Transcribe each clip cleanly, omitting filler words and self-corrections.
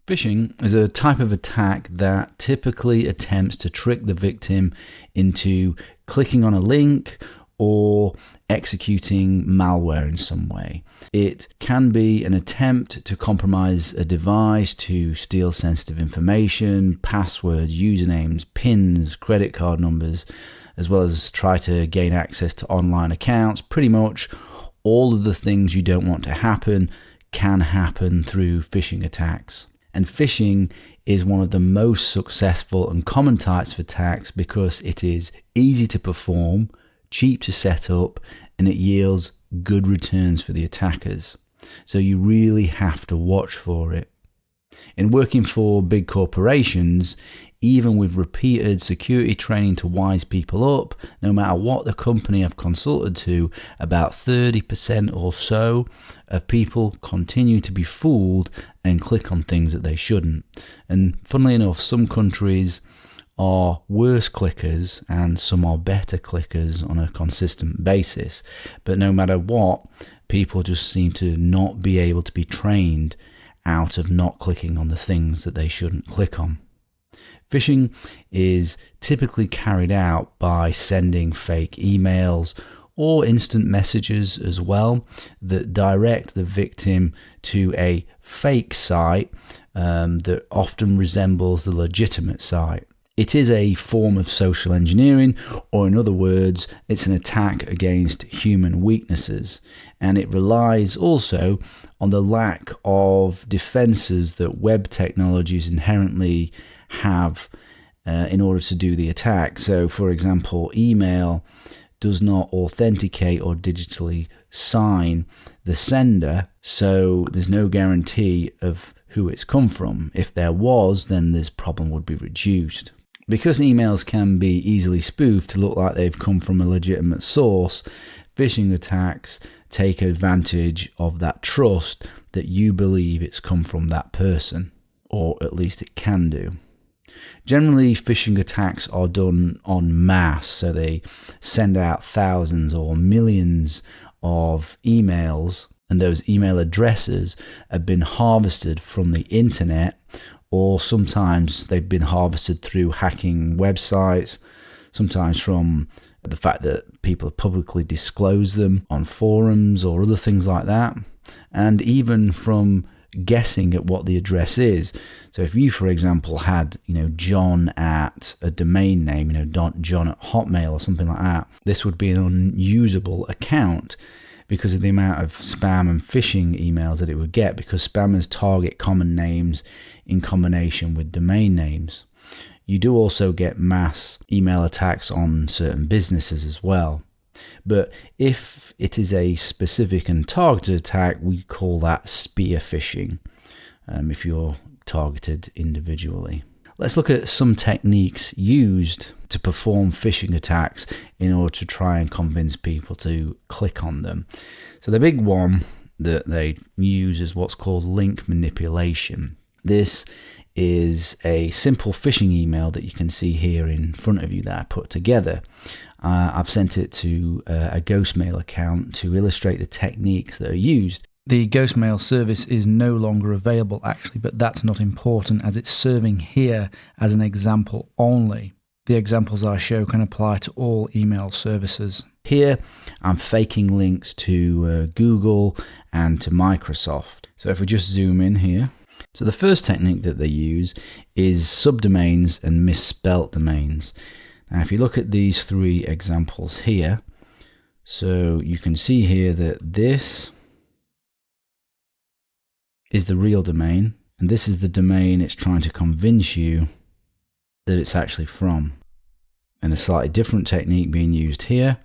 Phishing is a type of attack that typically attempts to trick the victim into clicking on a link or executing malware in some way. It can be an attempt to compromise a device, to steal sensitive information, passwords, usernames, PINs, credit card numbers, as well as try to gain access to online accounts. Pretty much all of the things you don't want to happen can happen through phishing attacks. And phishing is one of the most successful and common types of attacks because it is easy to perform, cheap to set up, and it yields good returns for the attackers. So you really have to watch for it. In working for big corporations, even with repeated security training to wise people up, no matter what the company I've consulted to, about 30% or so of people continue to be fooled and click on things that they shouldn't. And funnily enough, some countries are worse clickers and some are better clickers on a consistent basis. But no matter what, people just seem to not be able to be trained out of not clicking on the things that they shouldn't click on. Phishing is typically carried out by sending fake emails or instant messages as well that direct the victim to a fake site that often resembles the legitimate site. It is a form of social engineering, or in other words, it's an attack against human weaknesses, and it relies also on the lack of defenses that web technologies inherently have in order to do the attack. So, for example, email does not authenticate or digitally sign the sender, so there's no guarantee of who it's come from. If there was, then this problem would be reduced. Because emails can be easily spoofed to look like they've come from a legitimate source, phishing attacks take advantage of that trust that you believe it's come from that person, or at least it can do. Generally, phishing attacks are done en masse, so they send out thousands or millions of emails, and those email addresses have been harvested from the internet, or sometimes they've been harvested through hacking websites, sometimes from the fact that people have publicly disclosed them on forums or other things like that, and even from guessing at what the address is. So if you, for example, had, John at a domain name, John at Hotmail or something like that, this would be an unusable account because of the amount of spam and phishing emails that it would get, because spammers target common names in combination with domain names. You do also get mass email attacks on certain businesses as well. But if it is a specific and targeted attack, we call that spear phishing, if you're targeted individually. Let's look at some techniques used to perform phishing attacks in order to try and convince people to click on them. So the big one that they use is what's called link manipulation. This is a simple phishing email that you can see here in front of you that I put together. I've sent it to a Ghostmail account to illustrate the techniques that are used. The Ghostmail service is no longer available actually, but that's not important as it's serving here as an example only. The examples I show can apply to all email services. Here I'm faking links to Google and to Microsoft. So if we just zoom in here. So the first technique that they use is subdomains and misspelt domains. Now if you look at these three examples here, so you can see here that this is the real domain, and this is the domain it's trying to convince you that it's actually from. And a slightly different technique being used here.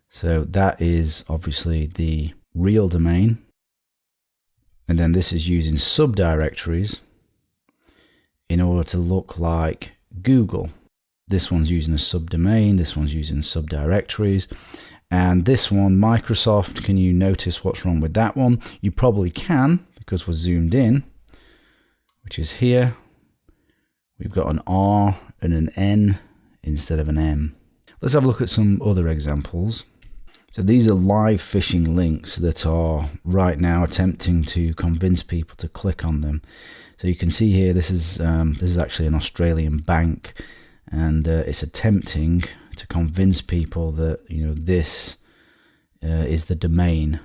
So that is obviously the real domain. And then this is using subdirectories in order to look like Google. This one's using a subdomain, this one's using subdirectories. And this one, Microsoft, can you notice what's wrong with that one? You probably can, because we're zoomed in, which is here. We've got an R and an N instead of an M. Let's have a look at some other examples. So these are live phishing links that are right now attempting to convince people to click on them. So you can see here, this is actually an Australian bank, and it's attempting to convince people that this is the domain,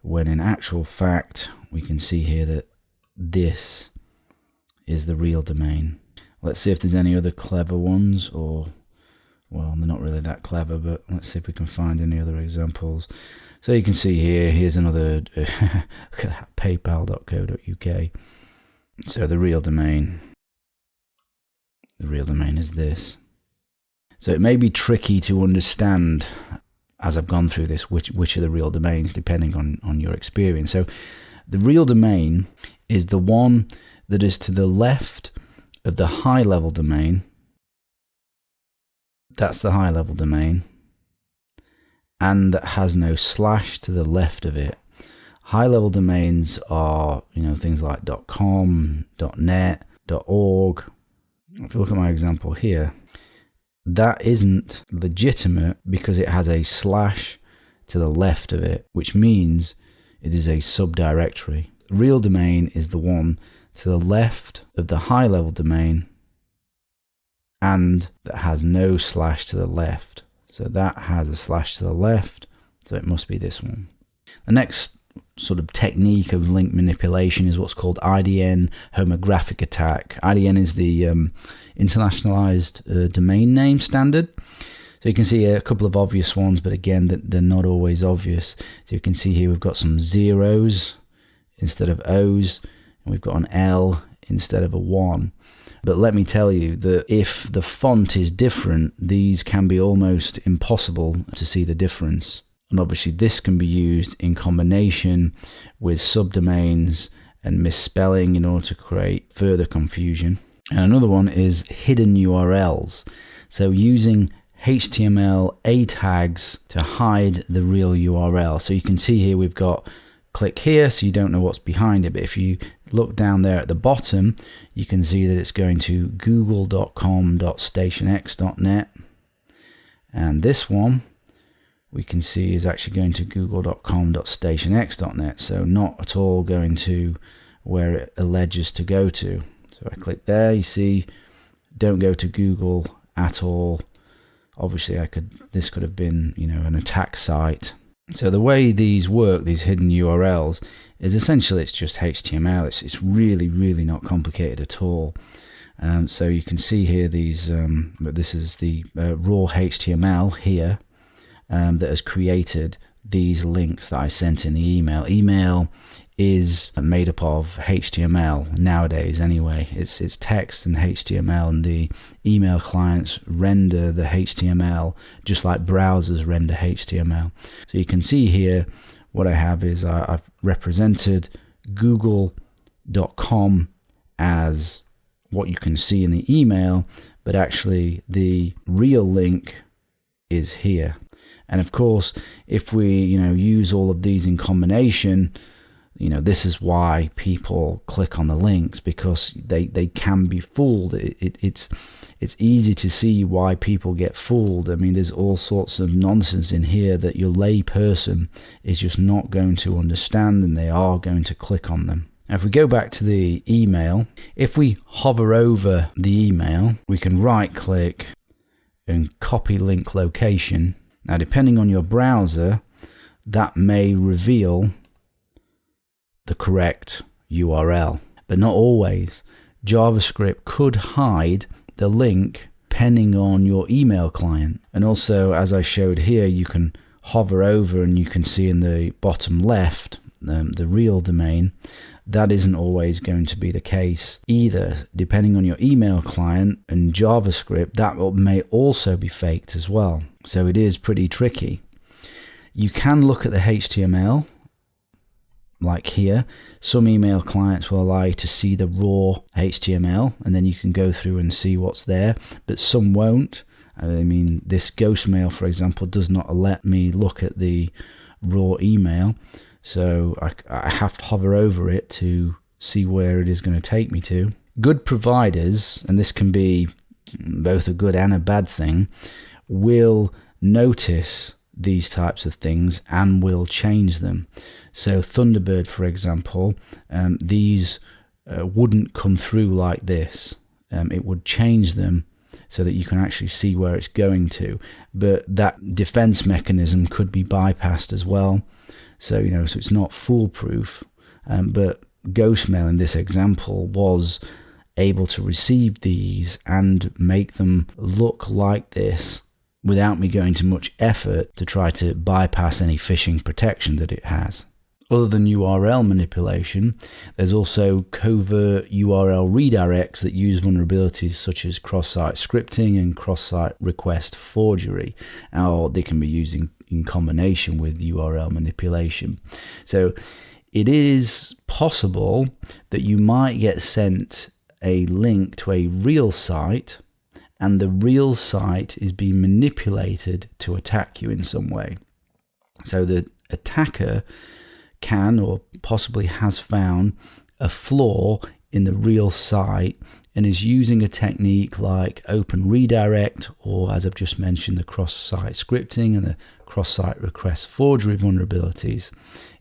when in actual fact we can see here that this is the real domain. Let's see if there's any other clever ones, or well, they're not really that clever, but let's see if we can find any other examples. So you can see here's another paypal.co.uk. So the real domain is this. So it may be tricky to understand as I've gone through this which are the real domains, depending on your experience. So the real domain is the one that is to the left of the high level domain. That's the high level domain, and that has no slash to the left of it. High level domains are things like .com, .net, .org. If you look at my example here, that isn't legitimate because it has a slash to the left of it, which means it is a subdirectory. Real domain is the one to the left of the high level domain and that has no slash to the left. So that has a slash to the left, so it must be this one. The next sort of technique of link manipulation is what's called IDN homographic attack. IDN is the internationalized domain name standard. So you can see a couple of obvious ones, but again, they're not always obvious. So you can see here we've got some zeros instead of O's, and we've got an L instead of a 1. But let me tell you that if the font is different, these can be almost impossible to see the difference. And obviously this can be used in combination with subdomains and misspelling in order to create further confusion. And another one is hidden URLs. So using HTML A tags to hide the real URL. So you can see here we've got click here, so you don't know what's behind it, but if you look down there at the bottom, you can see that it's going to google.com.stationx.net, and this one we can see is actually going to google.com.stationx.net, so not at all going to where it alleges to go to. So I click there, you see, don't go to Google at all. Obviously this could have been an attack site. So the way these work, these hidden URLs, is essentially it's just HTML. It's really, really not complicated at all. So you can see here these, but this is the raw HTML here that has created these links that I sent in the email. Email is made up of HTML nowadays anyway. It's text and HTML, and the email clients render the HTML just like browsers render HTML. So you can see here what I have is I've represented google.com as what you can see in the email, but actually the real link is here. And of course, if we use all of these in combination, this is why people click on the links, because they can be fooled. It's easy to see why people get fooled. I mean, there's all sorts of nonsense in here that your lay person is just not going to understand, and they are going to click on them. Now, if we go back to the email, if we hover over the email, we can right click and copy link location. Now, depending on your browser, that may reveal the correct URL, but not always. JavaScript could hide the link depending on your email client. And also, as I showed here, you can hover over and you can see in the bottom left the real domain. That isn't always going to be the case either. Depending on your email client and JavaScript, that may also be faked as well. So it is pretty tricky. You can look at the HTML. Like here, some email clients will allow you to see the raw HTML, and then you can go through and see what's there, but some won't. I mean, this ghost mail, for example, does not let me look at the raw email, so I have to hover over it to see where it is going to take me to. Good providers, and this can be both a good and a bad thing, will notice these types of things and will change them. So Thunderbird, for example, these wouldn't come through like this. It would change them so that you can actually see where it's going to. But that defense mechanism could be bypassed as well. So, so it's not foolproof. But Ghostmail in this example was able to receive these and make them look like this without me going to much effort to try to bypass any phishing protection that it has. Other than URL manipulation, there's also covert URL redirects that use vulnerabilities such as cross-site scripting and cross-site request forgery, or they can be used in combination with URL manipulation. So it is possible that you might get sent a link to a real site, and the real site is being manipulated to attack you in some way. So the attacker can or possibly has found a flaw in the real site and is using a technique like open redirect, or as I've just mentioned, the cross-site scripting and the cross-site request forgery vulnerabilities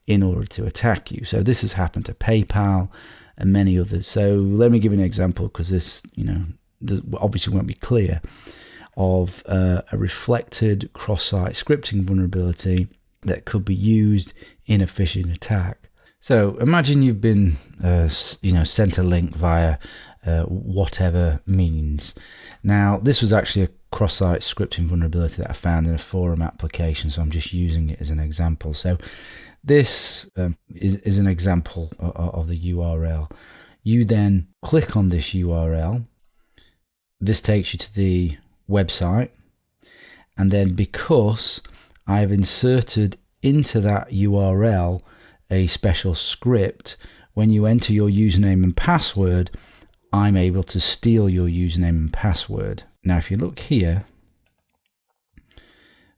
in order to attack you. So this has happened to PayPal and many others. So let me give you an example, because this, obviously won't be clear, of a reflected cross-site scripting vulnerability that could be used in a phishing attack. So imagine you've been, sent a link via whatever means. Now, this was actually a cross-site scripting vulnerability that I found in a forum application, so I'm just using it as an example. So this is an example of the URL. You then click on this URL. This takes you to the website, and then because I've inserted into that URL a special script, when you enter your username and password, I'm able to steal your username and password. Now, if you look here,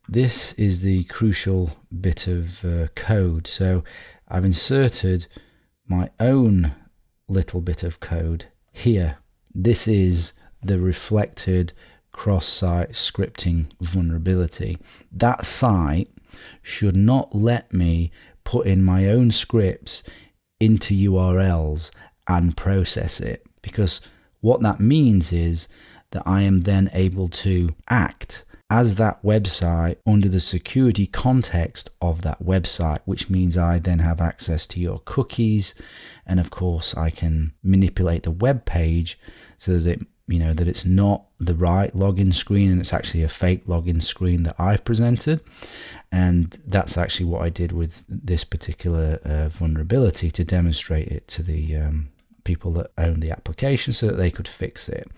this is the crucial bit of code. So I've inserted my own little bit of code here. This is the reflected cross-site scripting vulnerability. That site should not let me put in my own scripts into URLs and process it, because what that means is that I am then able to act as that website under the security context of that website, which means I then have access to your cookies, and of course I can manipulate the web page so that that it's not the right login screen and it's actually a fake login screen that I've presented. And that's actually what I did with this particular vulnerability, to demonstrate it to the people that own the application so that they could fix it.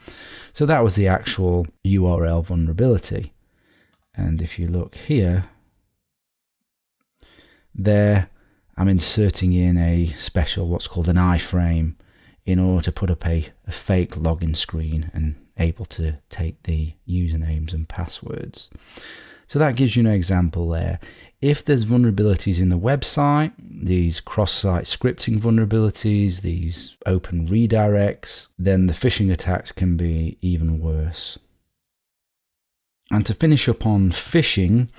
So that was the actual URL vulnerability. And if you look here, there I'm inserting in a special, what's called an iframe, in order to put up a fake login screen and able to take the usernames and passwords. So that gives you an example there. If there's vulnerabilities in the website, these cross-site scripting vulnerabilities, these open redirects, then the phishing attacks can be even worse. And to finish up on phishing,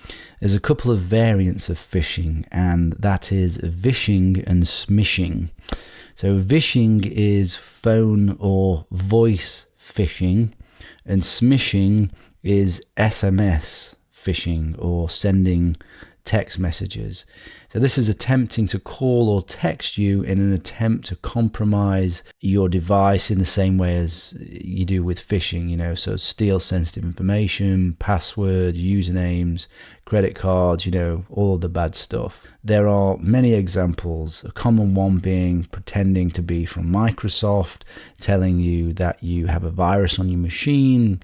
there's a couple of variants of phishing, and that is Vishing and SMShing. So Vishing is phone or voice phishing, and SMShing is SMS phishing, or sending text messages. So this is attempting to call or text you in an attempt to compromise your device in the same way as you do with phishing, so steal sensitive information, passwords, usernames, credit cards, all of the bad stuff. There are many examples, a common one being pretending to be from Microsoft, telling you that you have a virus on your machine.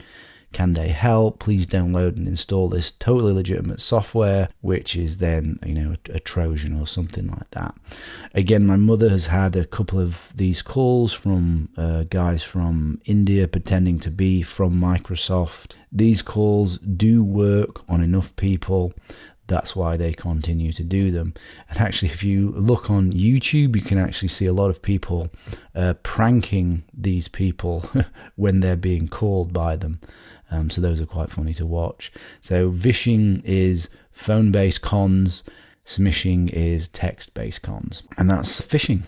Can they help? Please download and install this totally legitimate software, which is then, a Trojan or something like that. Again, my mother has had a couple of these calls from guys from India pretending to be from Microsoft. These calls do work on enough people. That's why they continue to do them. And actually, if you look on YouTube, you can actually see a lot of people pranking these people when they're being called by them. So those are quite funny to watch. So Vishing is phone-based cons. SMShing is text-based cons. And that's phishing.